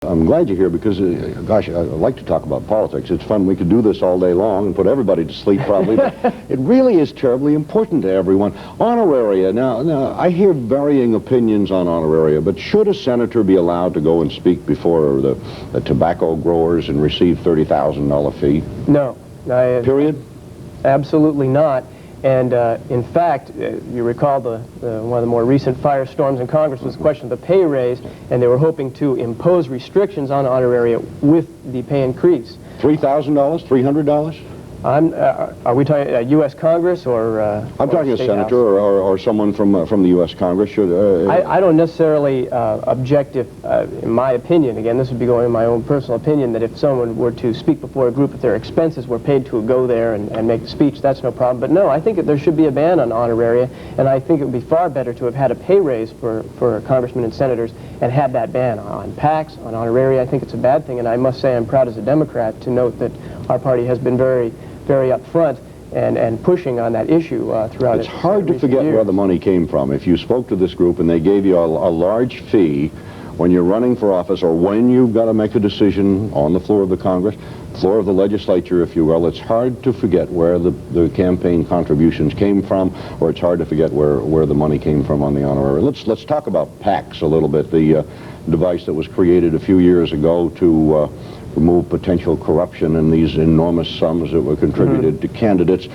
I'm glad you're here because, gosh, I like to talk about politics. It's fun. We could do this all day long and put everybody to sleep probably, but it really is terribly important to everyone. Honoraria. Now, I hear varying opinions on honoraria, but should a senator be allowed to go and speak before the tobacco growers and receive $30,000 fee? No. Period? Absolutely not. And in fact, you recall one of the more recent firestorms in Congress was the question of the pay raise, and they were hoping to impose restrictions on honoraria with the pay increase. $3,000? $300? Are we talking U.S. Congress or I'm talking a senator or someone from the U.S. Congress. I don't necessarily object if, in my opinion, again, this would be going in my own personal opinion, that if someone were to speak before a group, if their expenses were paid to go there and make the speech, that's no problem. But no, I think that there should be a ban on honoraria, and I think it would be far better to have had a pay raise for congressmen and senators and had that ban on PACs, on honoraria. I think it's a bad thing, and I must say I'm proud as a Democrat to note that our party has been very upfront and pushing on that issue throughout. It's hard to forget where the money came from. If you spoke to this group and they gave you a large fee when you're running for office or when you've got to make a decision on the floor of the Congress, floor of the legislature, if you will, it's hard to forget where the campaign contributions came from, or it's hard to forget where the money came from on the honorary. Let's talk about PACs a little bit, the device that was created a few years ago to remove potential corruption in these enormous sums that were contributed to candidates.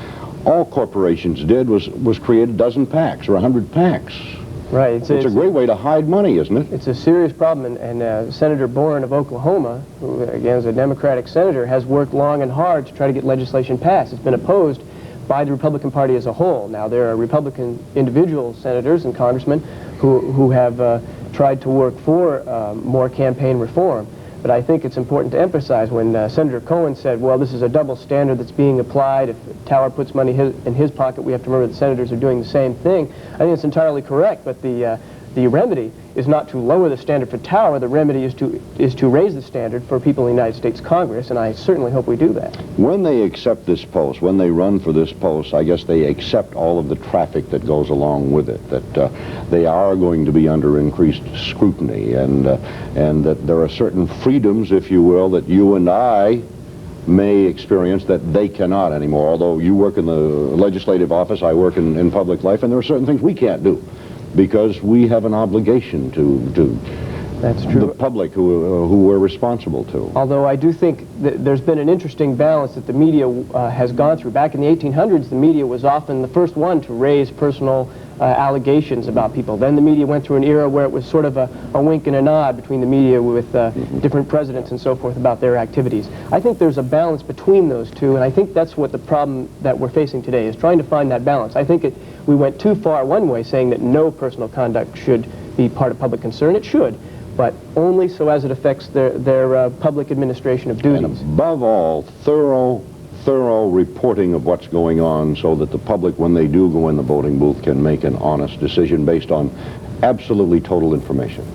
All corporations did was create a dozen PACs or 100 PACs. Right. It's a great way to hide money, isn't it? It's a serious problem, and Senator Boren of Oklahoma, who again is a Democratic senator, has worked long and hard to try to get legislation passed. It's been opposed by the Republican Party as a whole. Now, there are Republican individual senators and congressmen who have tried to work for more campaign reform. But I think it's important to emphasize when Senator Cohen said, well, this is a double standard that's being applied. If Tower puts money in his pocket, we have to remember that senators are doing the same thing. I think it's entirely correct, but the remedy is not to lower the standard for Tower. The remedy is to raise the standard for people in the United States Congress, and I certainly hope we do that. When they accept this post, when they run for this post, I guess they accept all of the traffic that goes along with it, that they are going to be under increased scrutiny, and that there are certain freedoms, if you will, that you and I may experience that they cannot anymore. Although you work in the legislative office, I work in public life, and there are certain things we can't do, because we have an obligation to That's true. The public who we're responsible to. Although I do think that there's been an interesting balance that the media has gone through. Back in the 1800s, the media was often the first one to raise personal allegations about people. Then the media went through an era where it was sort of a wink and a nod between the media with different presidents and so forth about their activities. I think there's a balance between those two, and I think that's what the problem that we're facing today is, trying to find that balance. I think we went too far one way, saying that no personal conduct should be part of public concern. It should, but only so as it affects their public administration of duties. And above all, thorough reporting of what's going on, so that the public, when they do go in the voting booth, can make an honest decision based on absolutely total information.